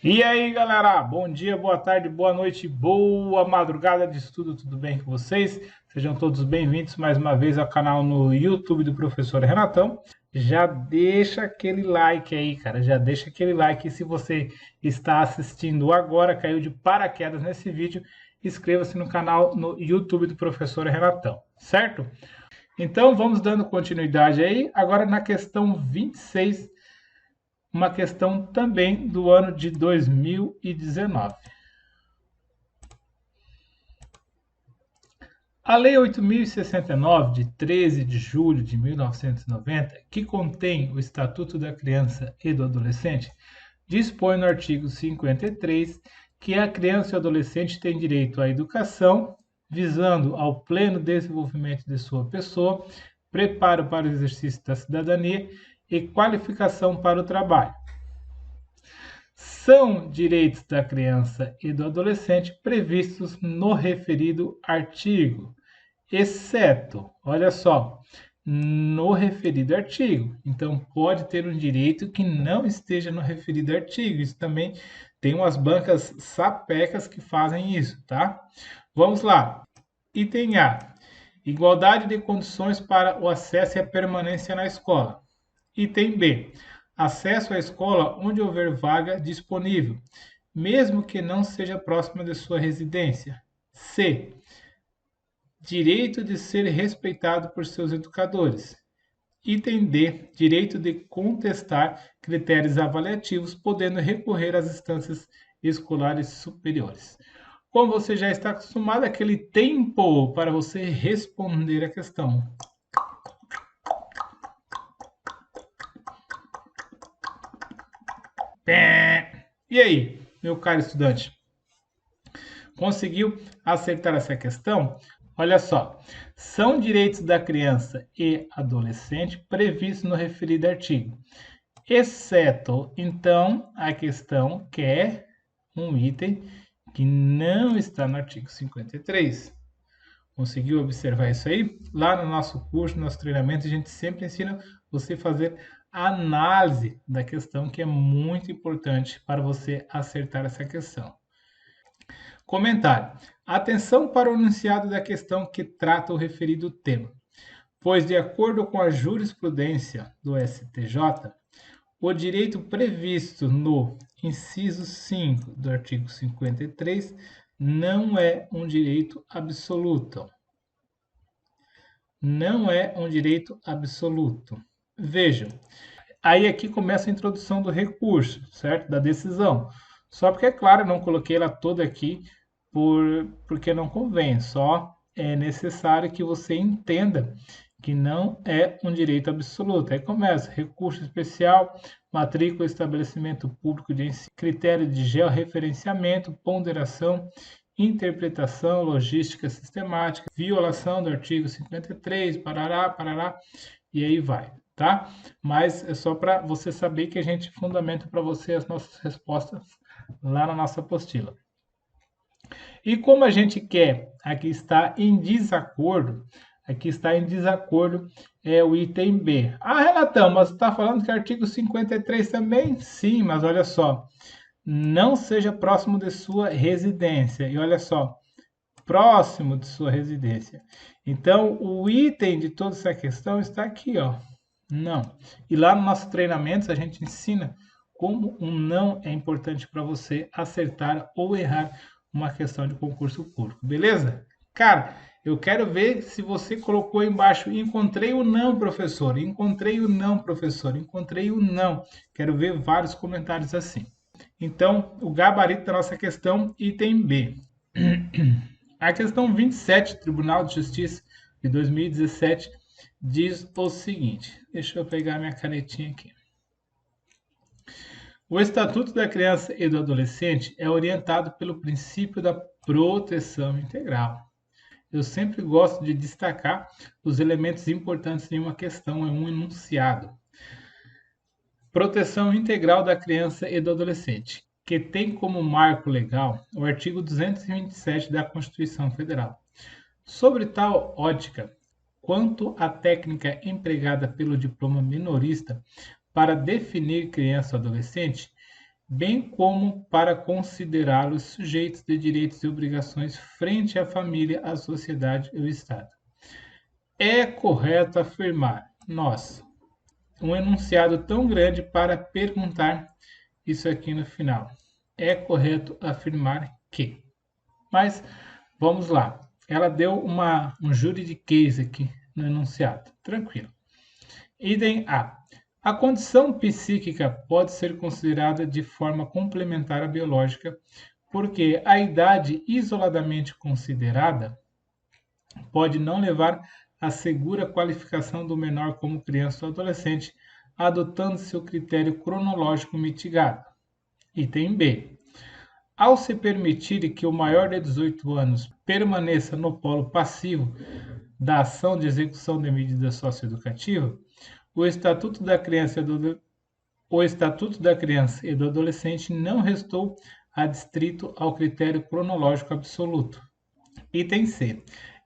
E aí, galera? Bom dia, boa tarde, boa noite, boa madrugada de estudo, tudo bem com vocês? Sejam todos bem-vindos mais uma vez ao canal no YouTube do Professor Renatão. Já deixa aquele like aí, cara, já deixa aquele like. E se você está assistindo agora, caiu de paraquedas nesse vídeo, inscreva-se no canal no YouTube do Professor Renatão, certo? Então, vamos dando continuidade aí, agora na questão 26, uma questão também do ano de 2019. A Lei 8.069, de 13 de julho de 1990, que contém o Estatuto da Criança e do Adolescente, dispõe no artigo 53 que a criança e o adolescente têm direito à educação, visando ao pleno desenvolvimento de sua pessoa, preparo para o exercício da cidadania e qualificação para o trabalho. São direitos da criança e do adolescente previstos no referido artigo, exceto, olha só, no referido artigo. Então, pode ter um direito que não esteja no referido artigo. Isso também tem umas bancas sapecas que fazem isso, tá? Vamos lá. Item A. Igualdade de condições para o acesso e a permanência na escola. Item B. Acesso à escola onde houver vaga disponível, mesmo que não seja próxima de sua residência. C. Direito de ser respeitado por seus educadores. Item D. Direito de contestar critérios avaliativos, podendo recorrer às instâncias escolares superiores. Como você já está acostumado, aquele tempo para você responder a questão. E aí, meu caro estudante? Conseguiu acertar essa questão? Olha só, são direitos da criança e adolescente previstos no referido artigo, exceto, então, a questão que é um item que não está no artigo 53. Conseguiu observar isso aí? Lá no nosso curso, no nosso treinamento, a gente sempre ensina você a fazer a análise da questão, que é muito importante para você acertar essa questão. Comentário. Atenção para o enunciado da questão que trata o referido tema, pois, de acordo com a jurisprudência do STJ, o direito previsto no inciso 5 do artigo 53 não é um direito absoluto. Não é um direito absoluto. Vejam, aí aqui começa a introdução do recurso, certo? Da decisão. Só porque, é claro, eu não coloquei ela toda aqui porque não convém, só é necessário que você entenda que não é um direito absoluto. Aí começa recurso especial, matrícula, estabelecimento público de ensino, critério de georreferenciamento, ponderação, interpretação, logística sistemática, violação do artigo 53, parará, parará, e aí vai, tá? Mas é só para você saber que a gente fundamenta para você as nossas respostas lá na nossa apostila. E como a gente quer, aqui está em desacordo, é o item B. Ah, Renatão, mas você está falando que artigo 53 também? Sim, mas olha só, não seja próximo de sua residência. E olha só, próximo de sua residência. Então, o item de toda essa questão está aqui, ó. Não. E lá no nosso treinamento a gente ensina como um não é importante para você acertar ou errar uma questão de concurso público, beleza? Cara, eu quero ver se você colocou aí embaixo, encontrei o não, professor, encontrei o não, professor, encontrei o não. Quero ver vários comentários assim. Então, o gabarito da nossa questão, item B. A questão 27, Tribunal de Justiça de 2017, diz o seguinte. Deixa eu pegar minha canetinha aqui. O Estatuto da Criança e do Adolescente é orientado pelo princípio da proteção integral. Eu sempre gosto de destacar os elementos importantes em uma questão, em um enunciado. Proteção integral da criança e do adolescente, que tem como marco legal o artigo 227 da Constituição Federal. Sobre tal ótica, quanto à técnica empregada pelo diploma minorista para definir criança ou adolescente, bem como para considerá-los sujeitos de direitos e obrigações frente à família, à sociedade e ao Estado. É correto afirmar, nós, um enunciado tão grande para perguntar isso aqui no final. É correto afirmar que. Mas vamos lá. Ela deu um juridiquês aqui no enunciado. Tranquilo. Item A. A condição psíquica pode ser considerada de forma complementar à biológica, porque a idade isoladamente considerada pode não levar à segura qualificação do menor como criança ou adolescente, adotando-se o critério cronológico mitigado. Item B. Ao se permitir que o maior de 18 anos permaneça no polo passivo da ação de execução de medida socioeducativa, o Estatuto da Criança e do Adolescente não restou adstrito ao critério cronológico absoluto. Item C.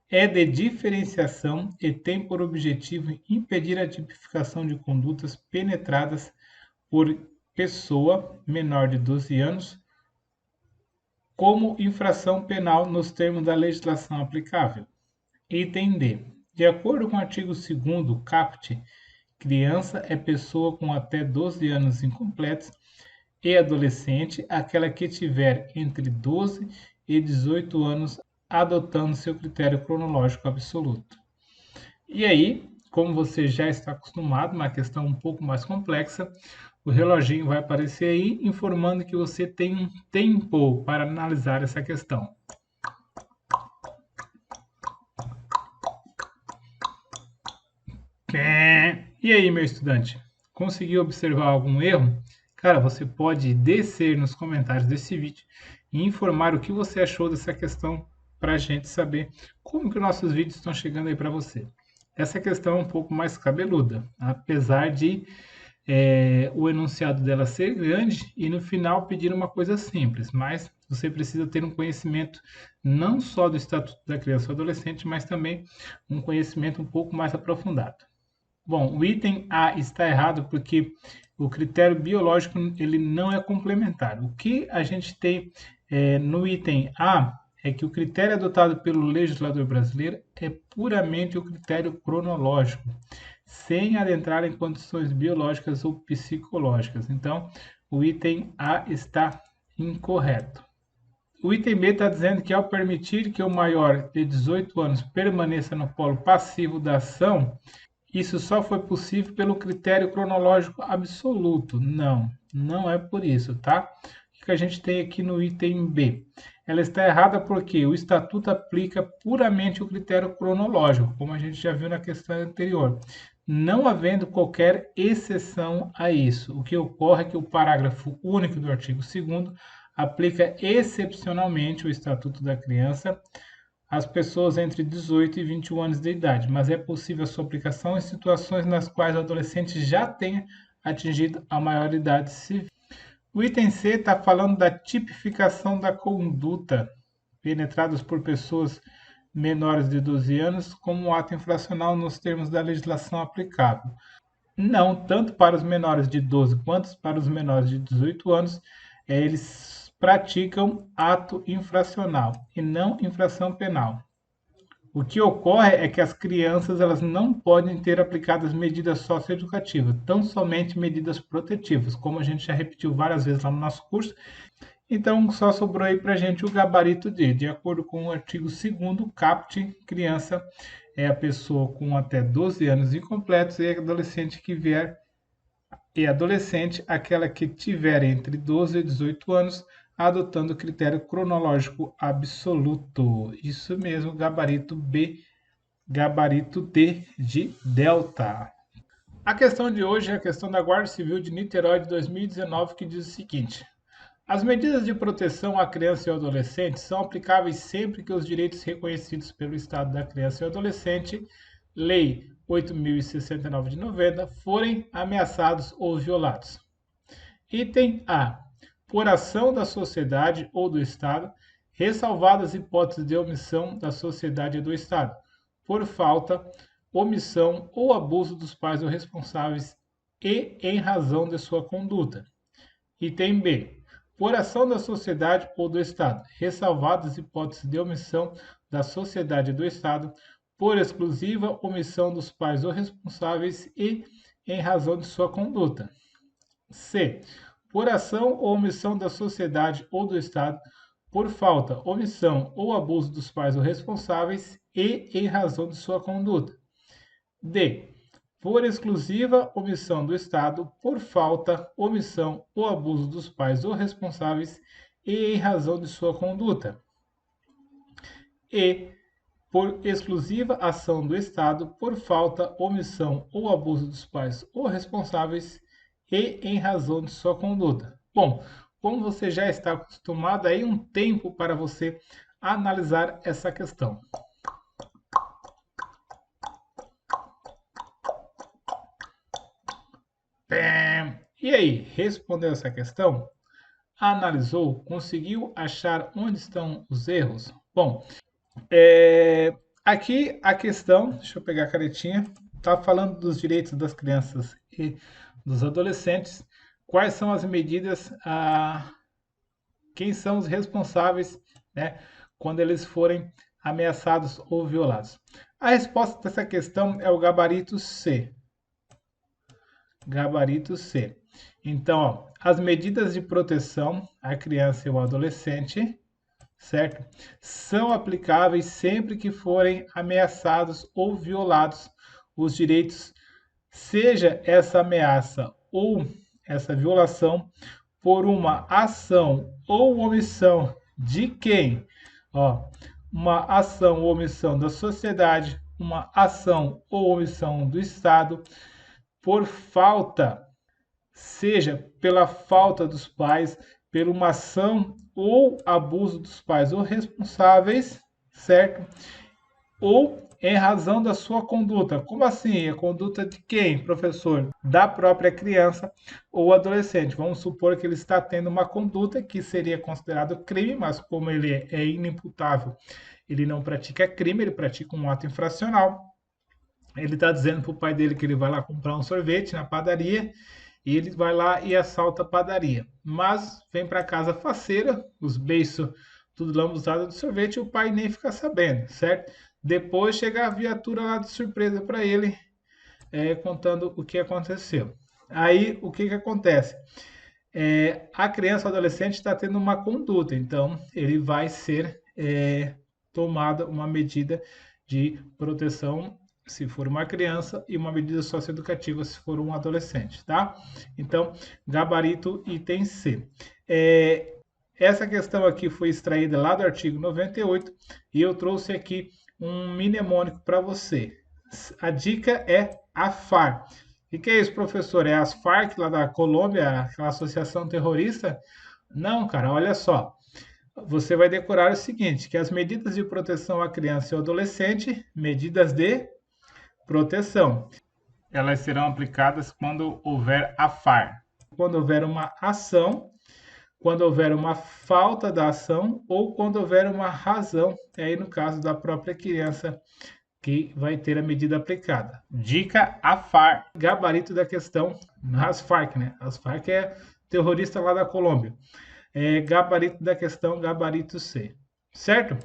É de diferenciação e tem por objetivo impedir a tipificação de condutas penetradas por pessoa menor de 12 anos como infração penal nos termos da legislação aplicável. Item D. De acordo com o artigo 2º caput, criança é pessoa com até 12 anos incompletos e adolescente aquela que tiver entre 12 e 18 anos, adotando seu critério cronológico absoluto. E aí, como você já está acostumado, uma questão um pouco mais complexa, o reloginho vai aparecer aí informando que você tem um tempo para analisar essa questão. E aí, meu estudante, conseguiu observar algum erro? Cara, você pode descer nos comentários desse vídeo e informar o que você achou dessa questão para a gente saber como que nossos vídeos estão chegando aí para você. Essa questão é um pouco mais cabeluda, apesar de o enunciado dela ser grande e no final pedir uma coisa simples, mas você precisa ter um conhecimento não só do Estatuto da Criança e do Adolescente, mas também um conhecimento um pouco mais aprofundado. Bom, o item A está errado porque o critério biológico ele não é complementar. O que a gente tem no item A é que o critério adotado pelo legislador brasileiro é puramente o critério cronológico, sem adentrar em condições biológicas ou psicológicas. Então, o item A está incorreto. O item B está dizendo que ao permitir que o maior de 18 anos permaneça no polo passivo da ação, isso só foi possível pelo critério cronológico absoluto. Não, não é por isso, tá? O que a gente tem aqui no item B? Ela está errada porque o Estatuto aplica puramente o critério cronológico, como a gente já viu na questão anterior, não havendo qualquer exceção a isso. O que ocorre é que o parágrafo único do artigo 2º aplica excepcionalmente o Estatuto da Criança às pessoas entre 18 e 21 anos de idade, mas é possível a sua aplicação em situações nas quais o adolescente já tenha atingido a maioridade civil. O item C está falando da tipificação da conduta penetradas por pessoas menores de 12 anos como ato infracional nos termos da legislação aplicável. Não, tanto para os menores de 12 quanto para os menores de 18 anos, eles praticam ato infracional e não infração penal. O que ocorre é que as crianças elas não podem ter aplicadas medidas socioeducativas, tão somente medidas protetivas, como a gente já repetiu várias vezes lá no nosso curso. Então, só sobrou aí para a gente o gabarito D. De acordo com o artigo 2º caput, criança é a pessoa com até 12 anos incompletos e adolescente aquela que tiver entre 12 e 18 anos, adotando o critério cronológico absoluto. Isso mesmo, gabarito B, gabarito D de delta. A questão de hoje é a questão da Guarda Civil de Niterói de 2019, que diz o seguinte: as medidas de proteção à criança e ao adolescente são aplicáveis sempre que os direitos reconhecidos pelo Estado da Criança e Adolescente, Lei 8.069 de 90, forem ameaçados ou violados. Item A. Por ação da sociedade ou do Estado, ressalvadas hipóteses de omissão da sociedade e do Estado, por falta, omissão ou abuso dos pais ou responsáveis e em razão de sua conduta. Item B. Por ação da sociedade ou do Estado, ressalvadas hipóteses de omissão da sociedade e do Estado, por exclusiva omissão dos pais ou responsáveis e em razão de sua conduta. C. Por ação ou omissão da sociedade ou do Estado, por falta, omissão ou abuso dos pais ou responsáveis e em razão de sua conduta. D. Por exclusiva omissão do Estado, por falta, omissão ou abuso dos pais ou responsáveis e em razão de sua conduta. E. Por exclusiva ação do Estado, por falta, omissão ou abuso dos pais ou responsáveis e em razão de sua conduta. Bom, como você já está acostumado, aí um tempo para você analisar essa questão. E aí, respondeu essa questão? Analisou? Conseguiu achar onde estão os erros? Bom, aqui a questão, deixa eu pegar a canetinha, está falando dos direitos das crianças e dos adolescentes. Quais são as medidas, quem são os responsáveis, né, quando eles forem ameaçados ou violados? A resposta dessa questão é o gabarito C. Gabarito C. Então, ó, as medidas de proteção à criança e ao adolescente, certo? São aplicáveis sempre que forem ameaçados ou violados os direitos, seja essa ameaça ou essa violação por uma ação ou omissão de quem? Ó, uma ação ou omissão da sociedade, uma ação ou omissão do Estado, por falta, seja pela falta dos pais, por uma ação ou abuso dos pais ou responsáveis, certo? Ou em razão da sua conduta. Como assim? A conduta de quem, professor? Da própria criança ou adolescente. Vamos supor que ele está tendo uma conduta que seria considerado crime, mas como ele é inimputável, ele não pratica crime, ele pratica um ato infracional. Ele está dizendo para o pai dele que ele vai lá comprar um sorvete na padaria e ele vai lá e assalta a padaria. Mas vem para casa faceira, os beiços tudo lambuzado de sorvete, e o pai nem fica sabendo, certo? Depois chega a viatura lá de surpresa para ele, contando o que aconteceu. Aí, o que acontece? A criança ou adolescente está tendo uma conduta, então ele vai ser tomada uma medida de proteção se for uma criança e uma medida socioeducativa se for um adolescente, tá? Então, gabarito item C. Essa questão aqui foi extraída lá do artigo 98 e eu trouxe aqui um mnemônico para você. A dica é a FARC. O que é isso, professor? É as Farc lá da Colômbia, aquela associação terrorista? Não, cara, olha só. Você vai decorar o seguinte, que as medidas de proteção à criança e ao adolescente, medidas de proteção, elas serão aplicadas quando houver a FAR. Quando houver uma ação, quando houver uma falta da ação ou quando houver uma razão, aí no caso da própria criança que vai ter a medida aplicada. Dica a FAR, gabarito da questão, as Farc, né? As Farc é terrorista lá da Colômbia. Gabarito da questão, gabarito C. Certo?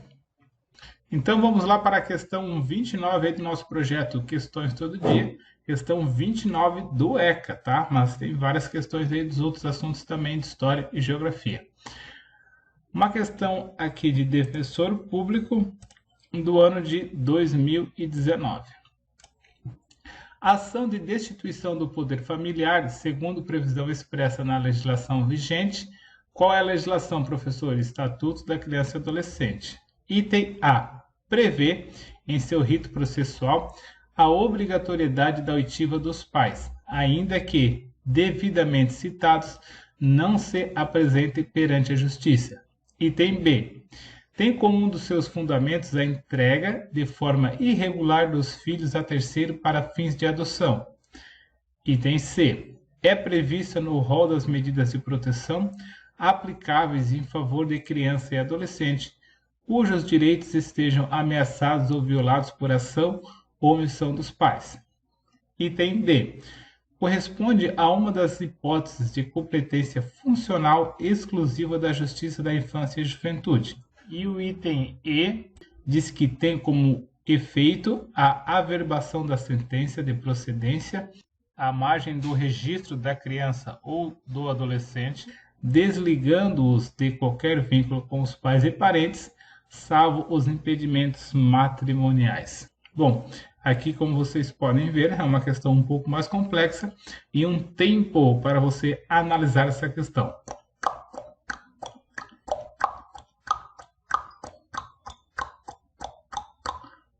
Então vamos lá para a questão 29 aí do nosso projeto Questões Todo Dia. Questão 29 do ECA, tá? Mas tem várias questões aí dos outros assuntos também de História e Geografia. Uma questão aqui de defensor público do ano de 2019. Ação de destituição do poder familiar, segundo previsão expressa na legislação vigente. Qual é a legislação, professor? Estatuto da Criança e Adolescente. Item A. Prevê, em seu rito processual, a obrigatoriedade da oitiva dos pais, ainda que, devidamente citados, não se apresentem perante a justiça. Item B. Tem como um dos seus fundamentos a entrega, de forma irregular, dos filhos a terceiro para fins de adoção. Item C. É prevista no rol das medidas de proteção aplicáveis em favor de criança e adolescente, cujos direitos estejam ameaçados ou violados por ação ou omissão dos pais. Item D. corresponde a uma das hipóteses de competência funcional exclusiva da Justiça da Infância e Juventude. E o item E diz que tem como efeito a averbação da sentença de procedência à margem do registro da criança ou do adolescente, desligando-os de qualquer vínculo com os pais e parentes, salvo os impedimentos matrimoniais. Bom, aqui, como vocês podem ver, é uma questão um pouco mais complexa e um tempo para você analisar essa questão.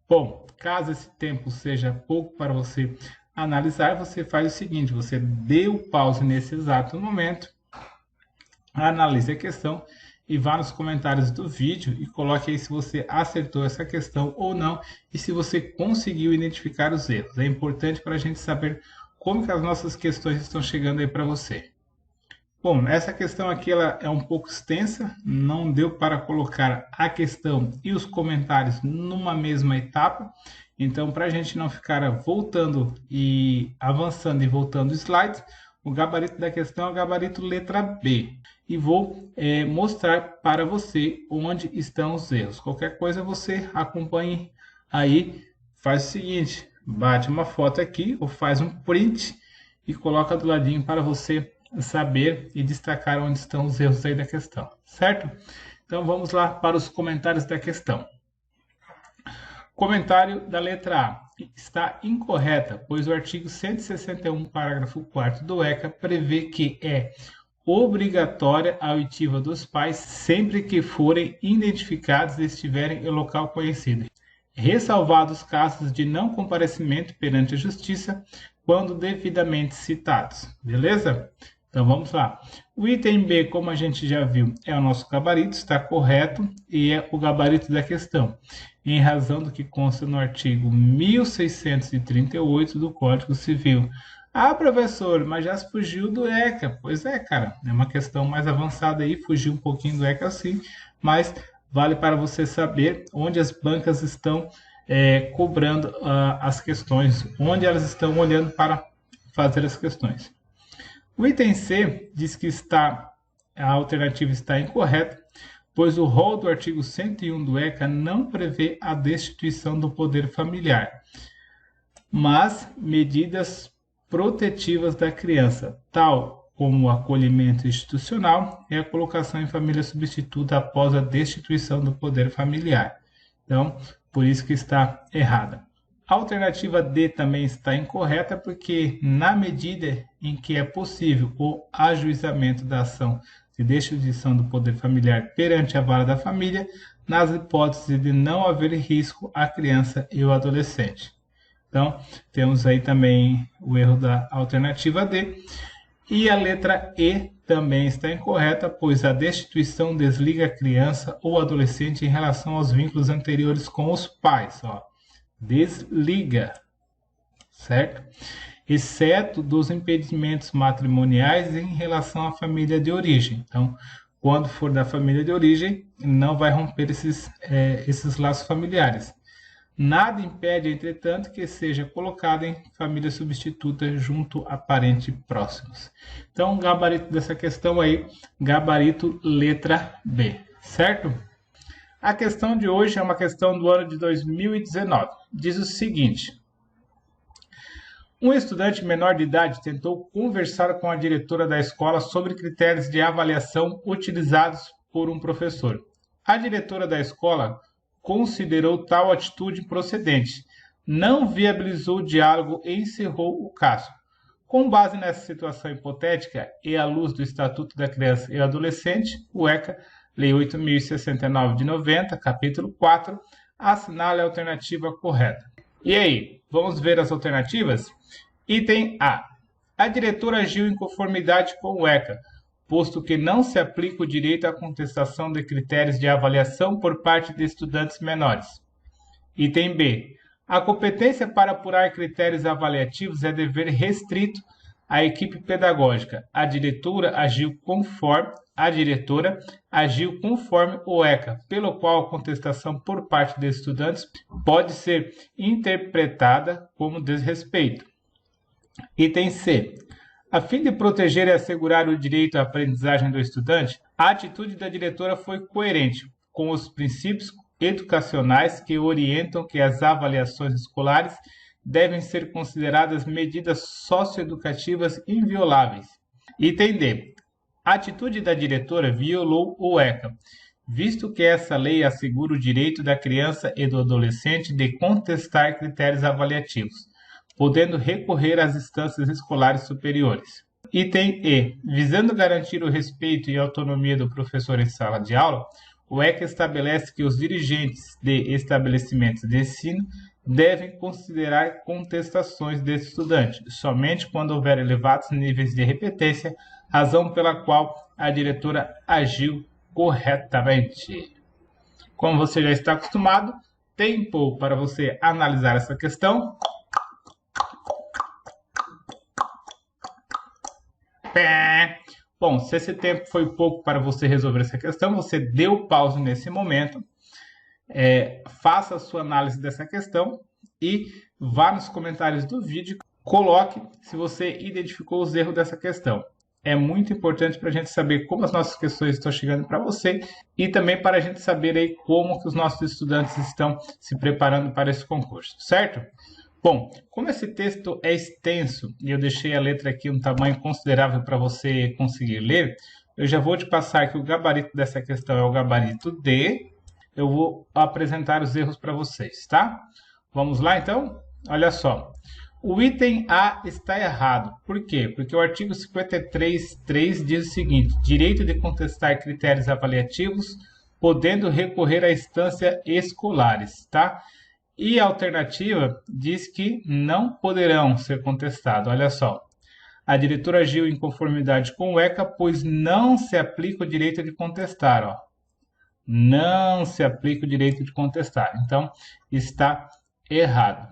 Bom, caso esse tempo seja pouco para você analisar, você faz o seguinte, você dê o pause nesse exato momento, analise a questão e vá nos comentários do vídeo e coloque aí se você acertou essa questão ou não e se você conseguiu identificar os erros. É importante para a gente saber como que as nossas questões estão chegando aí para você. Bom, essa questão aqui ela é um pouco extensa, não deu para colocar a questão e os comentários numa mesma etapa, então para a gente não ficar voltando e avançando e voltando slides, o gabarito da questão é o gabarito letra B. E vou mostrar para você onde estão os erros. Qualquer coisa você acompanhe aí, faz o seguinte, bate uma foto aqui ou faz um print e coloca do ladinho para você saber e destacar onde estão os erros aí da questão, certo? Então vamos lá para os comentários da questão. Comentário da letra A. Está incorreta, pois o artigo 161, parágrafo 4º do ECA prevê que é obrigatória a oitiva dos pais sempre que forem identificados e estiverem em local conhecido, ressalvados casos de não comparecimento perante a justiça quando devidamente citados. Beleza? Então vamos lá. O item B, como a gente já viu, é o nosso gabarito, está correto e é o gabarito da questão, em razão do que consta no artigo 1638 do Código Civil. Ah, professor, mas já fugiu do ECA. Pois é, cara, é uma questão mais avançada aí, fugiu um pouquinho do ECA sim, mas vale para você saber onde as bancas estão cobrando as questões, onde elas estão olhando para fazer as questões. O item C diz que a alternativa está incorreta, pois o rol do artigo 101 do ECA não prevê a destituição do poder familiar, mas medidas protetivas da criança, tal como o acolhimento institucional e a colocação em família substituta após a destituição do poder familiar. Então, por isso que está errada. A alternativa D também está incorreta, porque na medida em que é possível o ajuizamento da ação de destituição do poder familiar perante a vara da família, nas hipóteses de não haver risco à criança e ao adolescente. Então, temos aí também o erro da alternativa D. E a letra E também está incorreta, pois a destituição desliga a criança ou adolescente em relação aos vínculos anteriores com os pais. Ó. Desliga, certo? Exceto dos impedimentos matrimoniais em relação à família de origem. Então, quando for da família de origem, não vai romper esses laços familiares. Nada impede, entretanto, que seja colocado em família substituta junto a parentes próximos. Então, o gabarito dessa questão aí, gabarito letra B, certo? A questão de hoje é uma questão do ano de 2019. Diz o seguinte: um estudante menor de idade tentou conversar com a diretora da escola sobre critérios de avaliação utilizados por um professor. A diretora da escola considerou tal atitude improcedente, não viabilizou o diálogo e encerrou o caso. Com base nessa situação hipotética e à luz do Estatuto da Criança e Adolescente, o ECA, Lei 8.069 de 90, capítulo 4, assinale a alternativa correta. E aí, vamos ver as alternativas? Item A. A diretora agiu em conformidade com o ECA, posto que não se aplica o direito à contestação de critérios de avaliação por parte de estudantes menores. Item B. A competência para apurar critérios avaliativos é dever restrito à equipe pedagógica. A diretora agiu conforme o ECA, pelo qual a contestação por parte de estudantes pode ser interpretada como desrespeito. Item C. A fim de proteger e assegurar o direito à aprendizagem do estudante, a atitude da diretora foi coerente com os princípios educacionais que orientam que as avaliações escolares devem ser consideradas medidas socioeducativas invioláveis. Item D. A atitude da diretora violou o ECA, visto que essa lei assegura o direito da criança e do adolescente de contestar critérios avaliativos, podendo recorrer às instâncias escolares superiores. Item E. Visando garantir o respeito e autonomia do professor em sala de aula, o ECA estabelece que os dirigentes de estabelecimentos de ensino devem considerar contestações desse estudante, somente quando houver elevados níveis de repetência, razão pela qual a diretora agiu corretamente. Como você já está acostumado, tempo para você analisar essa questão. Bom, se esse tempo foi pouco para você resolver essa questão, você deu pausa nesse momento, faça a sua análise dessa questão e vá nos comentários do vídeo, coloque se você identificou os erros dessa questão. É muito importante para a gente saber como as nossas questões estão chegando para você e também para a gente saber aí como que os nossos estudantes estão se preparando para esse concurso, certo? Bom, como esse texto é extenso e eu deixei a letra aqui um tamanho considerável para você conseguir ler, eu já vou te passar que o gabarito dessa questão é o gabarito D. Eu vou apresentar os erros para vocês, tá? Vamos lá, então? Olha só. O item A está errado. Por quê? Porque o artigo 53.3 diz o seguinte: direito de contestar critérios avaliativos, podendo recorrer à instância escolares, tá? E a alternativa diz que não poderão ser contestados. Olha só. A diretora agiu em conformidade com o ECA, pois não se aplica o direito de contestar, ó. Não se aplica o direito de contestar. Então, está errado.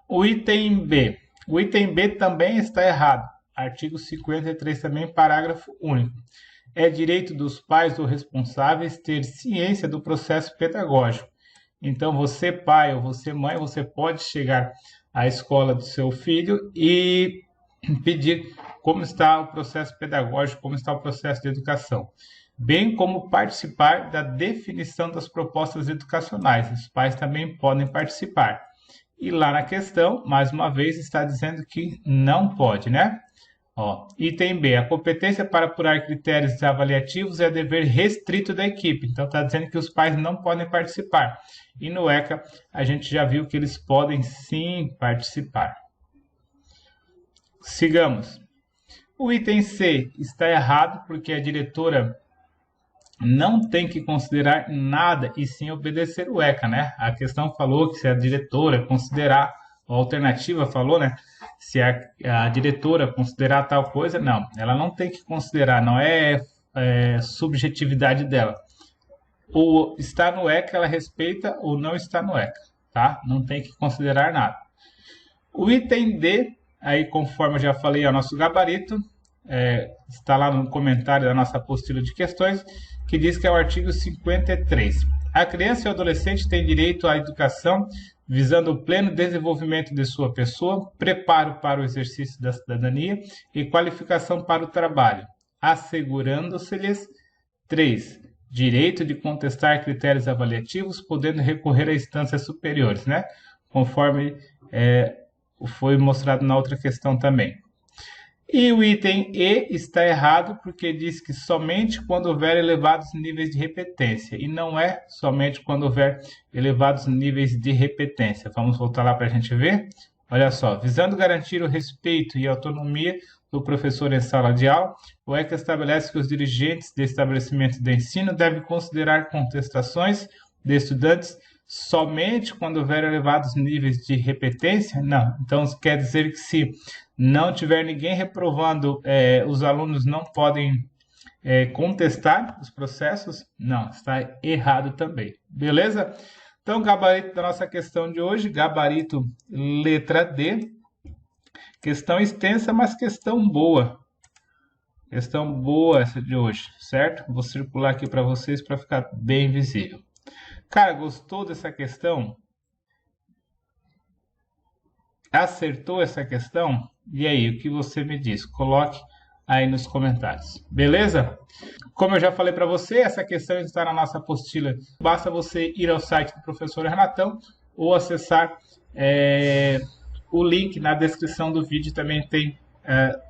O item B. O item B também está errado. Artigo 53 também, parágrafo único. É direito dos pais ou responsáveis ter ciência do processo pedagógico. Então, você pai ou você mãe, você pode chegar à escola do seu filho e pedir como está o processo pedagógico, como está o processo de educação, bem como participar da definição das propostas educacionais. Os pais também podem participar. E lá na questão, mais uma vez, está dizendo que não pode, né? Ó, item B. A competência para apurar critérios avaliativos é dever restrito da equipe. Então, está dizendo que os pais não podem participar. E no ECA, a gente já viu que eles podem sim participar. Sigamos. O item C está errado porque a diretora não tem que considerar nada e sim obedecer o ECA, né? A questão falou que se a diretora considerar, a alternativa falou, né? Se a diretora considerar tal coisa, não. Ela não tem que considerar, não é subjetividade dela. Ou está no ECA, ela respeita, ou não está no ECA, tá? Não tem que considerar nada. O item D, aí conforme eu já falei, é o nosso gabarito, está lá no comentário da nossa apostila de questões, que diz que é o artigo 53. A criança e o adolescente têm direito à educação visando o pleno desenvolvimento de sua pessoa, preparo para o exercício da cidadania e qualificação para o trabalho, assegurando-se-lhes 3. Direito de contestar critérios avaliativos, podendo recorrer a instâncias superiores, né? Conforme foi mostrado na outra questão também. E o item E está errado porque diz que somente quando houver elevados níveis de repetência, e não é somente quando houver elevados níveis de repetência. Vamos voltar lá para a gente ver? Olha só, visando garantir o respeito e a autonomia do professor em sala de aula, o ECA estabelece que os dirigentes de estabelecimentos de ensino devem considerar contestações de estudantes somente quando houver elevados níveis de repetência? Não. Então, quer dizer que se não tiver ninguém reprovando, os alunos não podem contestar os processos? Não, está errado também. Beleza? Então, gabarito da nossa questão de hoje, gabarito letra D. Questão extensa, mas questão boa. Questão boa essa de hoje, certo? Vou circular aqui para vocês para ficar bem visível. Cara, gostou dessa questão? Acertou essa questão? E aí, o que você me diz? Coloque aí nos comentários. Beleza? Como eu já falei para você, essa questão está na nossa apostila. Basta você ir ao site do professor Renatão ou acessar o link na descrição do vídeo. Também tem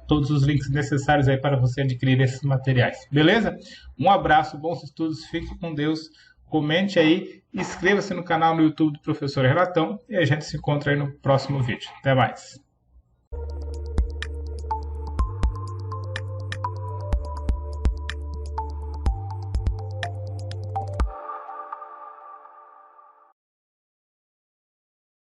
todos os links necessários aí para você adquirir esses materiais. Beleza? Um abraço, bons estudos, fique com Deus. Comente aí, inscreva-se no canal no YouTube do professor Renatão e a gente se encontra aí no próximo vídeo. Até mais!